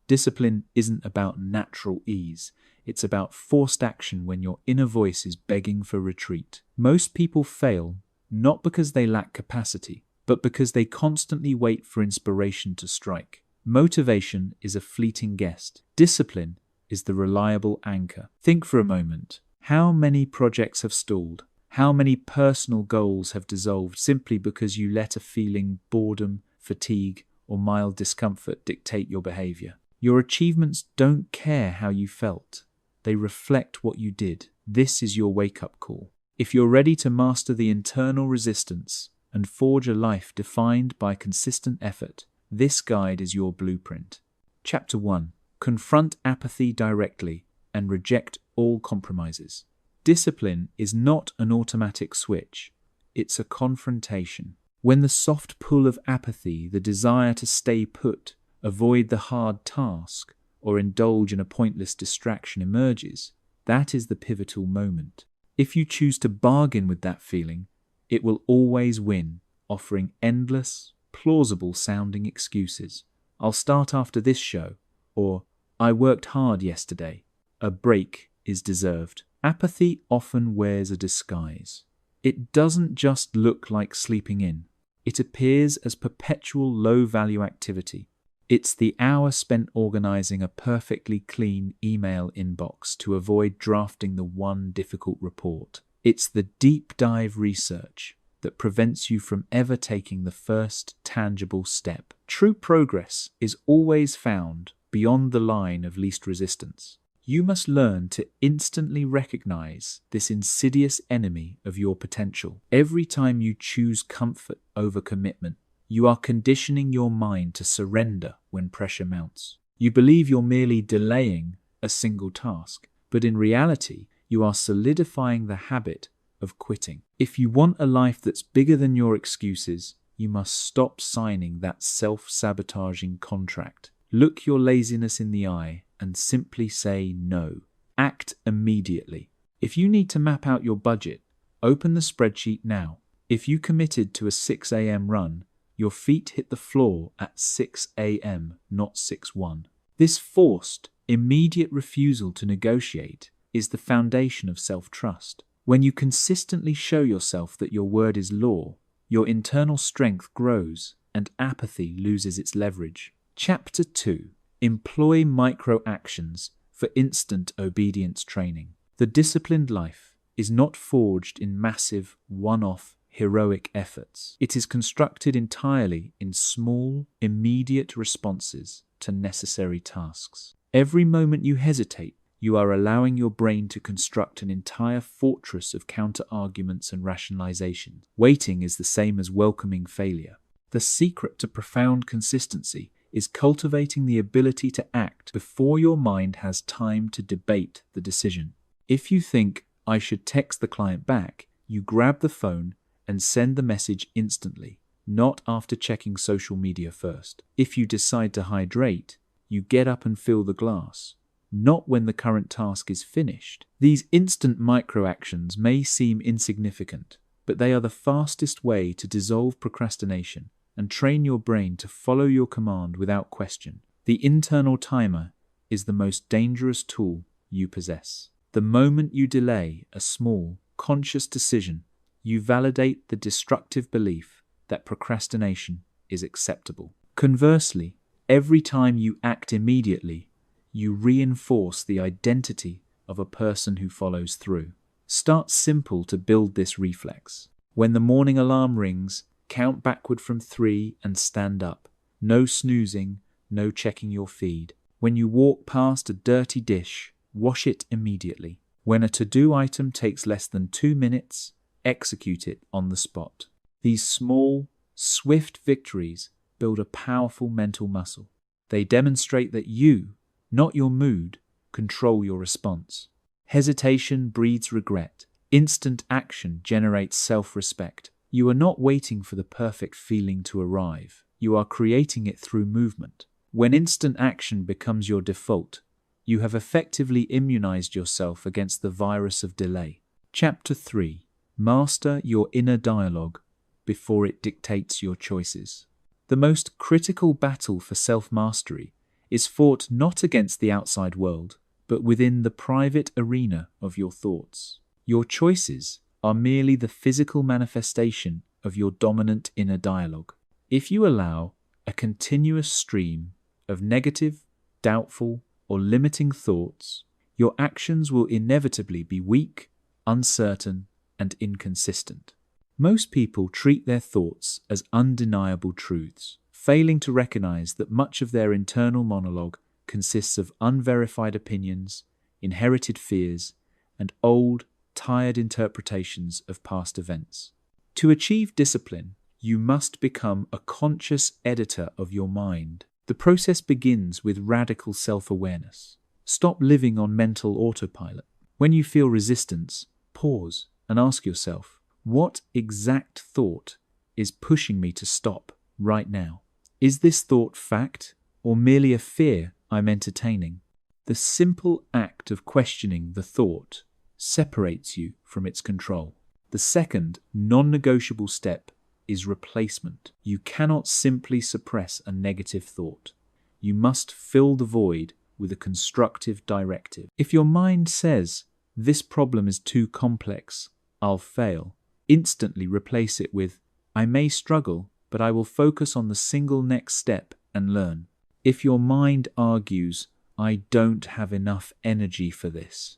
Discipline isn't about natural ease. It's about forced action when your inner voice is begging for retreat. Most people fail not because they lack capacity, but because they constantly wait for inspiration to strike. Motivation is a fleeting guest. Discipline is the reliable anchor. Think for a moment. How many projects have stalled? How many personal goals have dissolved simply because you let a feeling, boredom, fatigue, or mild discomfort dictate your behavior? Your achievements don't care how you felt. They reflect what you did. This is your wake-up call. If you're ready to master the internal resistance and forge a life defined by consistent effort, this guide is your blueprint. Chapter 1. Confront apathy directly and reject all compromises. Discipline is not an automatic switch. It's a confrontation. When the soft pull of apathy, the desire to stay put, avoid the hard task, or indulge in a pointless distraction emerges, that is the pivotal moment. If you choose to bargain with that feeling, it will always win, offering endless, plausible-sounding excuses. "I'll start after this show," or "I worked hard yesterday." A break is deserved. Apathy often wears a disguise. It doesn't just look like sleeping in. It appears as perpetual low-value activity. It's the hour spent organizing a perfectly clean email inbox to avoid drafting the one difficult report. It's the deep dive research that prevents you from ever taking the first tangible step. True progress is always found beyond the line of least resistance. You must learn to instantly recognize this insidious enemy of your potential. Every time you choose comfort over commitment, you are conditioning your mind to surrender when pressure mounts. You believe you're merely delaying a single task, but in reality, you are solidifying the habit of quitting. If you want a life that's bigger than your excuses, you must stop signing that self-sabotaging contract. Look your laziness in the eye and simply say no. Act immediately. If you need to map out your budget, open the spreadsheet now. If you committed to a 6 a.m. run, your feet hit the floor at 6 a.m., not 6:01. This forced, immediate refusal to negotiate is the foundation of self-trust. When you consistently show yourself that your word is law, your internal strength grows and apathy loses its leverage. Chapter 2. Employ micro-actions for instant obedience training. The disciplined life is not forged in massive, one-off, heroic efforts. It is constructed entirely in small, immediate responses to necessary tasks. Every moment you hesitate, you are allowing your brain to construct an entire fortress of counter-arguments and rationalizations. Waiting is the same as welcoming failure. The secret to profound consistency is cultivating the ability to act before your mind has time to debate the decision. If you think, "I should text the client back," you grab the phone and send the message instantly, not after checking social media first. If you decide to hydrate, you get up and fill the glass, not when the current task is finished. These instant micro-actions may seem insignificant, but they are the fastest way to dissolve procrastination and train your brain to follow your command without question. The internal timer is the most dangerous tool you possess. The moment you delay a small, conscious decision, you validate the destructive belief that procrastination is acceptable. Conversely, every time you act immediately, you reinforce the identity of a person who follows through. Start simple to build this reflex. When the morning alarm rings, count backward from 3 and stand up. No snoozing, no checking your feed. When you walk past a dirty dish, wash it immediately. When a to-do item takes less than 2 minutes, execute it on the spot. These small, swift victories build a powerful mental muscle. They demonstrate that you, not your mood, control your response. Hesitation breeds regret. Instant action generates self-respect. You are not waiting for the perfect feeling to arrive. You are creating it through movement. When instant action becomes your default, you have effectively immunized yourself against the virus of delay. Chapter 3. Master your inner dialogue before it dictates your choices. The most critical battle for self-mastery is fought not against the outside world, but within the private arena of your thoughts. Your choices are merely the physical manifestation of your dominant inner dialogue. If you allow a continuous stream of negative, doubtful, or limiting thoughts, your actions will inevitably be weak, uncertain, and inconsistent. Most people treat their thoughts as undeniable truths, failing to recognize that much of their internal monologue consists of unverified opinions, inherited fears, and old, tired interpretations of past events. To achieve discipline, you must become a conscious editor of your mind. The process begins with radical self-awareness. Stop living on mental autopilot. When you feel resistance, pause and ask yourself, what exact thought is pushing me to stop right now? Is this thought fact or merely a fear I'm entertaining? The simple act of questioning the thought separates you from its control. The second non-negotiable step is replacement. You cannot simply suppress a negative thought. You must fill the void with a constructive directive. If your mind says, "This problem is too complex, I'll fail," instantly replace it with, "I may struggle, but I will focus on the single next step and learn." If your mind argues, "I don't have enough energy for this,"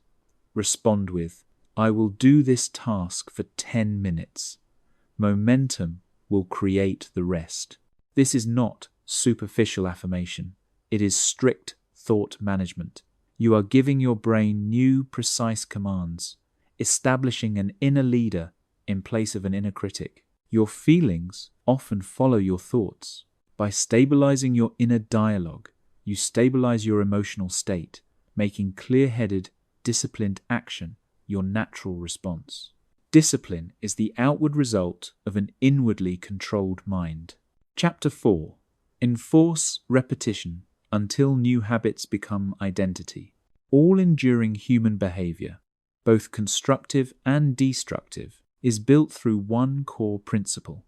respond with, "I will do this task for 10 minutes. Momentum will create the rest." This is not superficial affirmation. It is strict thought management. You are giving your brain new, precise commands, establishing an inner leader in place of an inner critic. Your feelings often follow your thoughts. By stabilizing your inner dialogue, you stabilize your emotional state, making clear-headed, disciplined action your natural response. Discipline is the outward result of an inwardly controlled mind. Chapter 4. Enforce repetition until new habits become identity. All enduring human behavior, both constructive and destructive, is built through one core principle: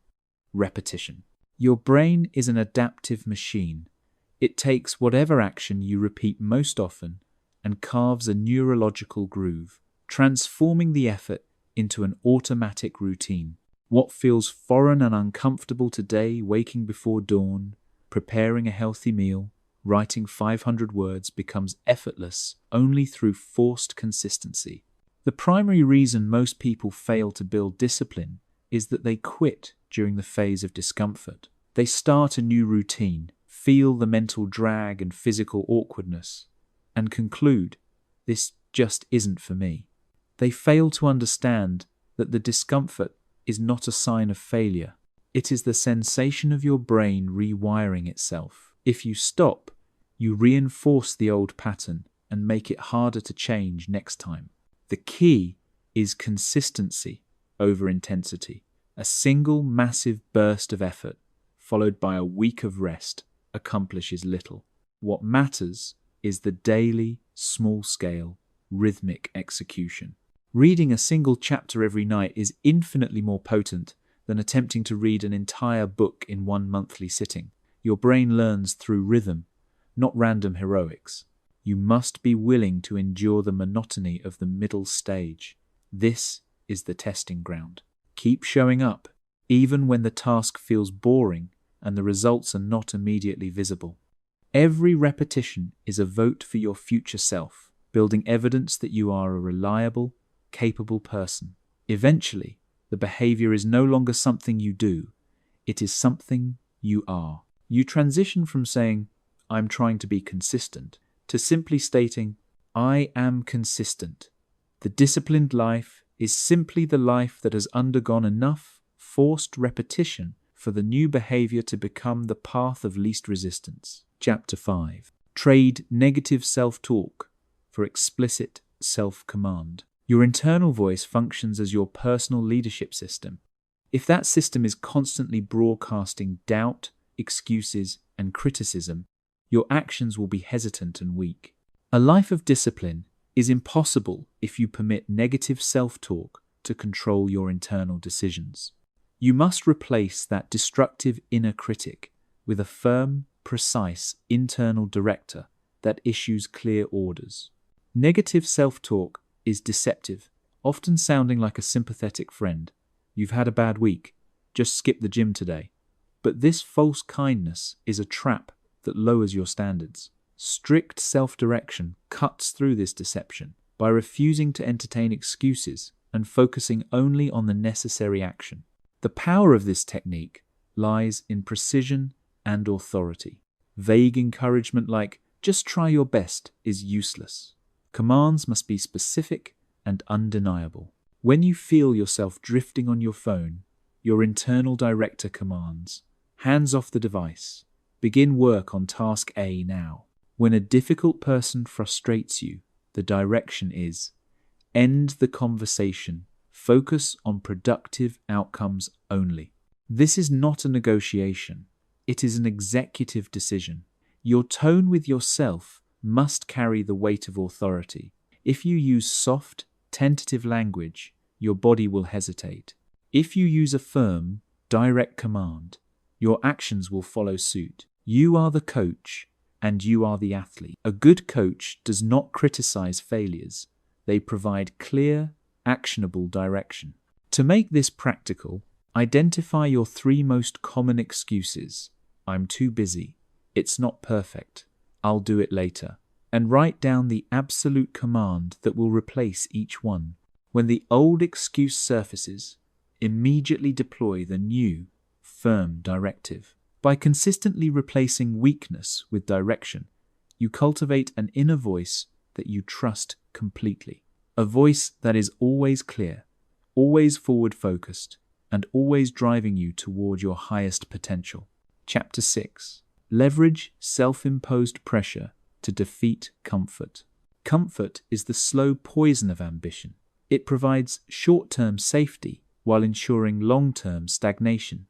repetition. Your brain is an adaptive machine. It takes whatever action you repeat most often and carves a neurological groove, transforming the effort into an automatic routine. What feels foreign and uncomfortable today, waking before dawn, preparing a healthy meal, writing 500 words, becomes effortless only through forced consistency. The primary reason most people fail to build discipline is that they quit during the phase of discomfort. They start a new routine, feel the mental drag and physical awkwardness, and conclude, "This just isn't for me." They fail to understand that the discomfort is not a sign of failure. It is the sensation of your brain rewiring itself. If you stop, you reinforce the old pattern and make it harder to change next time. The key is consistency over intensity. A single massive burst of effort, followed by a week of rest, accomplishes little. What matters is the daily, small-scale, rhythmic execution. Reading a single chapter every night is infinitely more potent than attempting to read an entire book in one monthly sitting. Your brain learns through rhythm, not random heroics. You must be willing to endure the monotony of the middle stage. This is the testing ground. Keep showing up, even when the task feels boring and the results are not immediately visible. Every repetition is a vote for your future self, building evidence that you are a reliable, capable person. Eventually, the behavior is no longer something you do, it is something you are. You transition from saying, "I'm trying to be consistent," to simply stating, "I am consistent." The disciplined life is simply the life that has undergone enough forced repetition for the new behavior to become the path of least resistance. Chapter 5. Trade negative self-talk for explicit self-command. Your internal voice functions as your personal leadership system. If that system is constantly broadcasting doubt, excuses, and criticism, your actions will be hesitant and weak. A life of discipline is impossible if you permit negative self-talk to control your internal decisions. You must replace that destructive inner critic with a firm, precise internal director that issues clear orders. Negative self-talk is deceptive, often sounding like a sympathetic friend. You've had a bad week. Just skip the gym today. But this false kindness is a trap that lowers your standards. Strict self-direction cuts through this deception by refusing to entertain excuses and focusing only on the necessary action. The power of this technique lies in precision and authority. Vague encouragement like, just try your best, is useless. Commands must be specific and undeniable. When you feel yourself drifting on your phone, your internal director commands, hands off the device. Begin work on task A now. When a difficult person frustrates you, the direction is, end the conversation. Focus on productive outcomes only. This is not a negotiation. It is an executive decision. Your tone with yourself must carry the weight of authority. If you use soft, tentative language, your body will hesitate. If you use a firm, direct command, your actions will follow suit. You are the coach, and you are the athlete. A good coach does not criticize failures. They provide clear, actionable direction. To make this practical, identify your 3 most common excuses. I'm too busy. It's not perfect. I'll do it later. And write down the absolute command that will replace each one. When the old excuse surfaces, immediately deploy the new, firm directive. By consistently replacing weakness with direction, you cultivate an inner voice that you trust completely. A voice that is always clear, always forward-focused, and always driving you toward your highest potential. Chapter 6. Leverage self-imposed pressure to defeat comfort. Comfort is the slow poison of ambition. It provides short-term safety while ensuring long-term stagnation.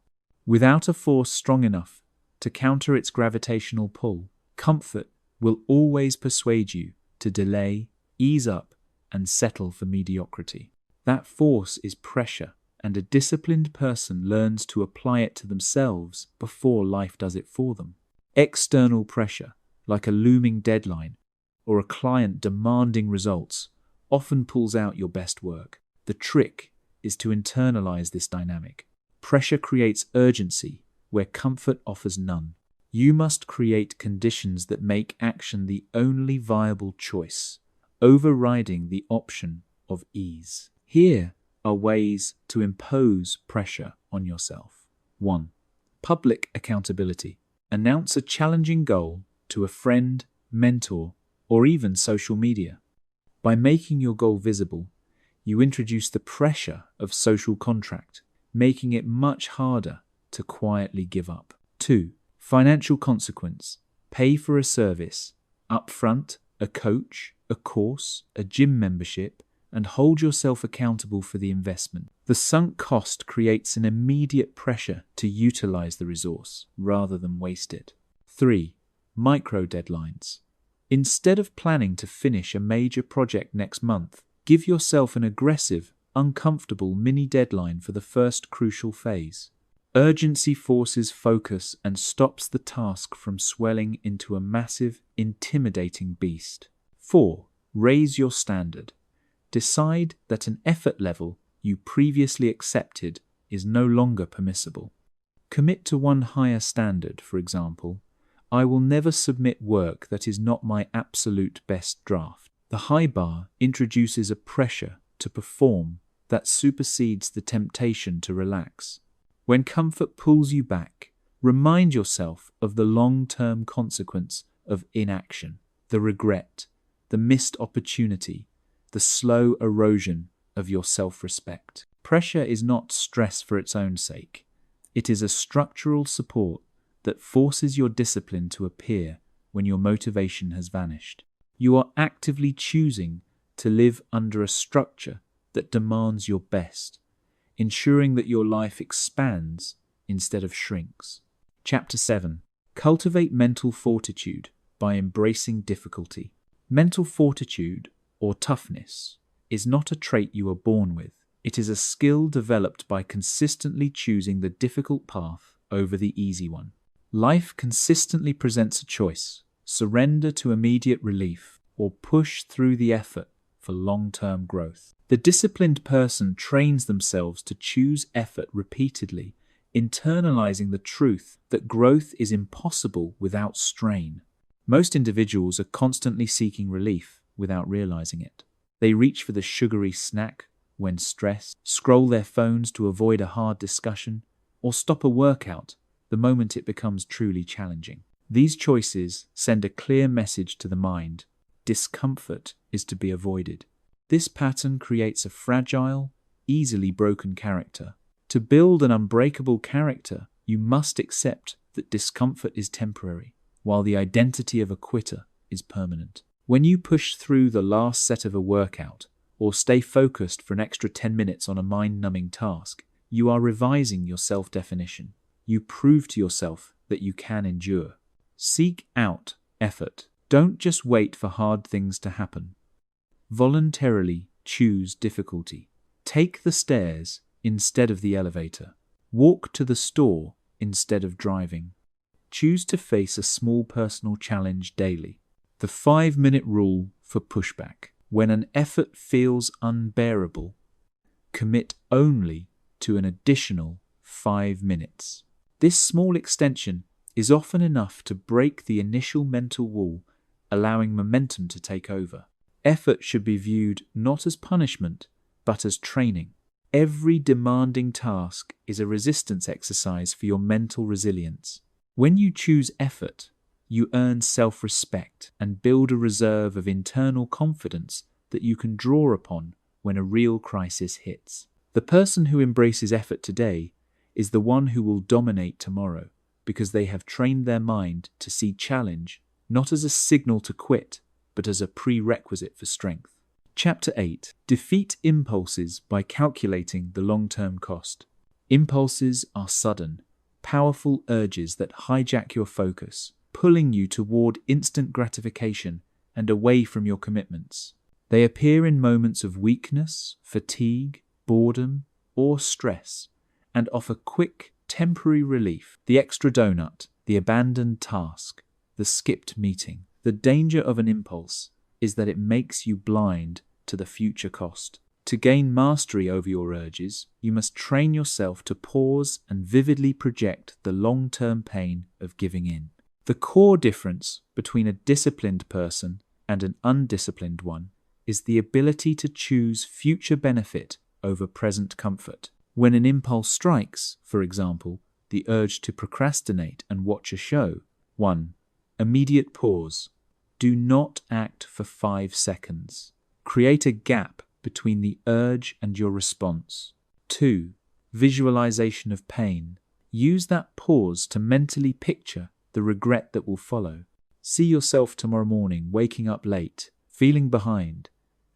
Without a force strong enough to counter its gravitational pull, comfort will always persuade you to delay, ease up, and settle for mediocrity. That force is pressure, and a disciplined person learns to apply it to themselves before life does it for them. External pressure, like a looming deadline or a client demanding results, often pulls out your best work. The trick is to internalize this dynamic. Pressure creates urgency where comfort offers none. You must create conditions that make action the only viable choice, overriding the option of ease. Here are ways to impose pressure on yourself. 1. Public accountability. Announce a challenging goal to a friend, mentor, or even social media. By making your goal visible, you introduce the pressure of social contract, making it much harder to quietly give up. 2. Financial consequence. Pay for a service, upfront, a coach, a course, a gym membership, and hold yourself accountable for the investment. The sunk cost creates an immediate pressure to utilize the resource rather than waste it. 3. Micro deadlines. Instead of planning to finish a major project next month, give yourself an aggressive, uncomfortable mini deadline for the first crucial phase. Urgency forces focus and stops the task from swelling into a massive, intimidating beast. 4. Raise your standard. Decide that an effort level you previously accepted is no longer permissible. Commit to one higher standard, for example, I will never submit work that is not my absolute best draft. The high bar introduces a pressure to perform that supersedes the temptation to relax. When comfort pulls you back, remind yourself of the long-term consequence of inaction, the regret, the missed opportunity, the slow erosion of your self-respect. Pressure is not stress for its own sake. It is a structural support that forces your discipline to appear when your motivation has vanished. You are actively choosing to live under a structure that demands your best, ensuring that your life expands instead of shrinks. Chapter 7. Cultivate mental fortitude by embracing difficulty. Mental fortitude, or toughness, is not a trait you are born with. It is a skill developed by consistently choosing the difficult path over the easy one. Life consistently presents a choice: surrender to immediate relief or push through the effort for long-term growth. The disciplined person trains themselves to choose effort repeatedly, internalizing the truth that growth is impossible without strain. Most individuals are constantly seeking relief without realizing it. They reach for the sugary snack when stressed, scroll their phones to avoid a hard discussion, or stop a workout the moment it becomes truly challenging. These choices send a clear message to the mind: discomfort is to be avoided. This pattern creates a fragile, easily broken character. To build an unbreakable character, you must accept that discomfort is temporary, while the identity of a quitter is permanent. When you push through the last set of a workout, or stay focused for an extra 10 minutes on a mind-numbing task, you are revising your self-definition. You prove to yourself that you can endure. Seek out effort. Don't just wait for hard things to happen. Voluntarily choose difficulty. Take the stairs instead of the elevator. Walk to the store instead of driving. Choose to face a small personal challenge daily. The 5-minute rule for pushback. When an effort feels unbearable, commit only to an additional 5 minutes. This small extension is often enough to break the initial mental wall, allowing momentum to take over. Effort should be viewed not as punishment, but as training. Every demanding task is a resistance exercise for your mental resilience. When you choose effort, you earn self-respect and build a reserve of internal confidence that you can draw upon when a real crisis hits. The person who embraces effort today is the one who will dominate tomorrow, because they have trained their mind to see challenge not as a signal to quit, but as a prerequisite for strength. Chapter 8. Defeat impulses by calculating the long-term cost. Impulses are sudden, powerful urges that hijack your focus, pulling you toward instant gratification and away from your commitments. They appear in moments of weakness, fatigue, boredom, or stress, and offer quick, temporary relief. The extra donut, the abandoned task, the skipped meeting. The danger of an impulse is that it makes you blind to the future cost. To gain mastery over your urges, you must train yourself to pause and vividly project the long-term pain of giving in. The core difference between a disciplined person and an undisciplined one is the ability to choose future benefit over present comfort. When an impulse strikes, for example, the urge to procrastinate and watch a show, 1. Immediate pause. Do not act for 5 seconds. Create a gap between the urge and your response. 2. Visualization of pain. Use that pause to mentally picture the regret that will follow. See yourself tomorrow morning waking up late, feeling behind,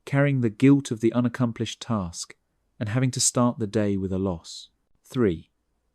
carrying the guilt of the unaccomplished task, and having to start the day with a loss. 3.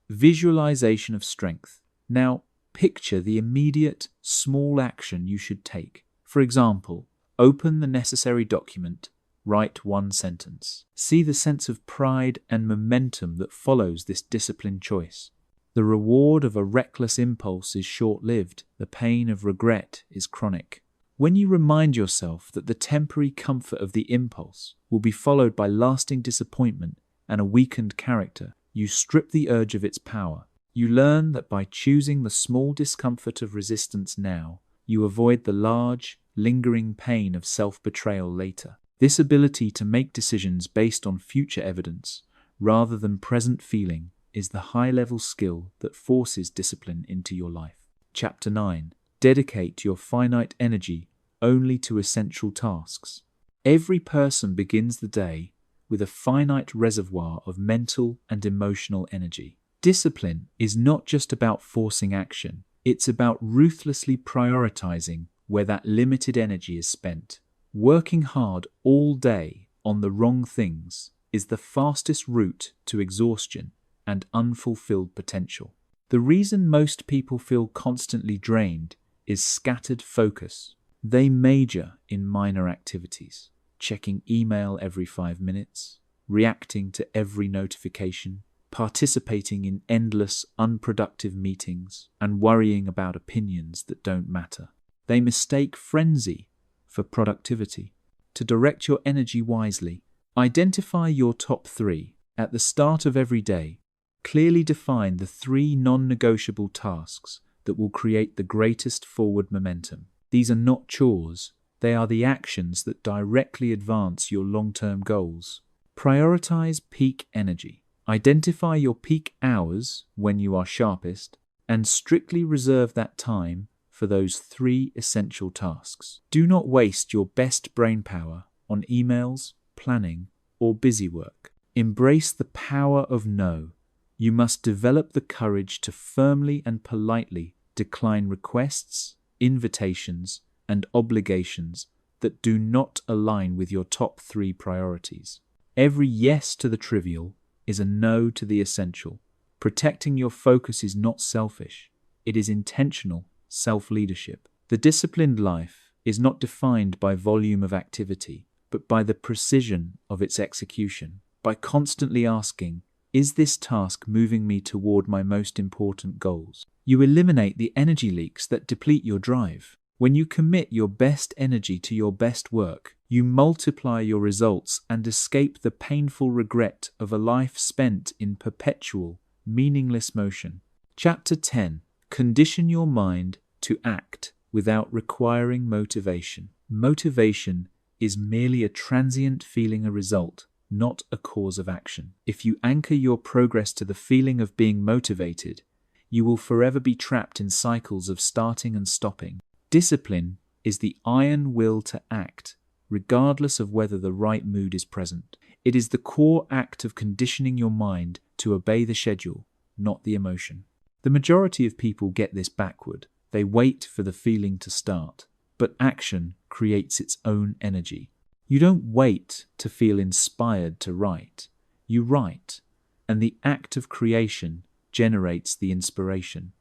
Visualization of strength. Now, picture the immediate, small action you should take. For example, open the necessary document, write 1 sentence. See the sense of pride and momentum that follows this disciplined choice. The reward of a reckless impulse is short-lived. The pain of regret is chronic. When you remind yourself that the temporary comfort of the impulse will be followed by lasting disappointment and a weakened character, you strip the urge of its power. You learn that by choosing the small discomfort of resistance now, you avoid the large, lingering pain of self-betrayal later. This ability to make decisions based on future evidence, rather than present feeling, is the high-level skill that forces discipline into your life. Chapter 9. Dedicate your finite energy only to essential tasks. Every person begins the day with a finite reservoir of mental and emotional energy. Discipline is not just about forcing action, it's about ruthlessly prioritizing where that limited energy is spent. Working hard all day on the wrong things is the fastest route to exhaustion and unfulfilled potential. The reason most people feel constantly drained is scattered focus. They major in minor activities, checking email every 5 minutes, reacting to every notification, participating in endless, unproductive meetings, and worrying about opinions that don't matter. They mistake frenzy for productivity. To direct your energy wisely, identify your top 3 at the start of every day. Clearly define the 3 non-negotiable tasks that will create the greatest forward momentum. These are not chores, they are the actions that directly advance your long-term goals. Prioritize peak energy. Identify your peak hours when you are sharpest, and strictly reserve that time for those 3 essential tasks. Do not waste your best brain power on emails, planning, or busy work. Embrace the power of no. You must develop the courage to firmly and politely decline requests, invitations, and obligations that do not align with your top 3 priorities. Every yes to the trivial is a no to the essential. Protecting your focus is not selfish. It is intentional self-leadership. The disciplined life is not defined by volume of activity, but by the precision of its execution. By constantly asking, is this task moving me toward my most important goals? You eliminate the energy leaks that deplete your drive. When you commit your best energy to your best work, you multiply your results and escape the painful regret of a life spent in perpetual, meaningless motion. Chapter 10. Condition your mind to act without requiring motivation. Motivation is merely a transient feeling, a result, not a cause of action. If you anchor your progress to the feeling of being motivated, you will forever be trapped in cycles of starting and stopping. Discipline is the iron will to act, regardless of whether the right mood is present. It is the core act of conditioning your mind to obey the schedule, not the emotion. The majority of people get this backward. They wait for the feeling to start, but action creates its own energy. You don't wait to feel inspired to write. You write, and the act of creation generates the inspiration.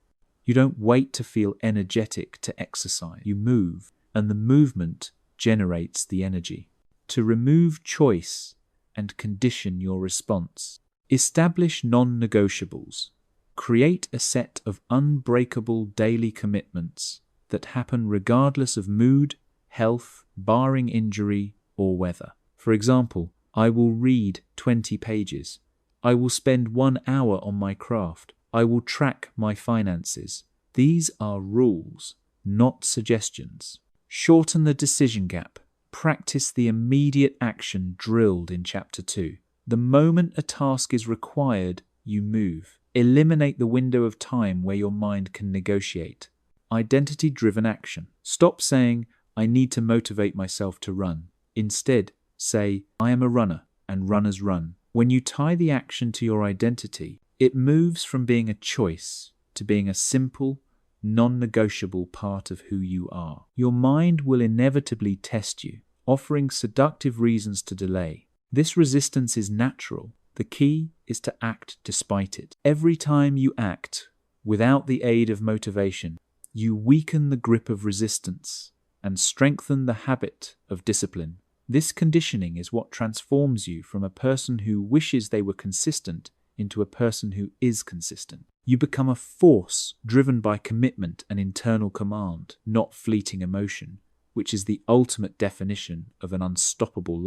You don't wait to feel energetic to exercise. You move, and the movement generates the energy. To remove choice and condition your response. Establish non-negotiables. Create a set of unbreakable daily commitments that happen regardless of mood, health, barring injury, or weather. For example, I will read 20 pages. I will spend 1 hour on my craft. I will track my finances. These are rules, not suggestions. Shorten the decision gap. Practice the immediate action drilled in Chapter 2. The moment a task is required, you move. Eliminate the window of time where your mind can negotiate. Identity-driven action. Stop saying, I need to motivate myself to run. Instead, say, I am a runner, and runners run. When you tie the action to your identity, it moves from being a choice to being a simple, non-negotiable part of who you are. Your mind will inevitably test you, offering seductive reasons to delay. This resistance is natural. The key is to act despite it. Every time you act without the aid of motivation, you weaken the grip of resistance and strengthen the habit of discipline. This conditioning is what transforms you from a person who wishes they were consistent into a person who is consistent. You become a force driven by commitment and internal command, not fleeting emotion, which is the ultimate definition of an unstoppable life.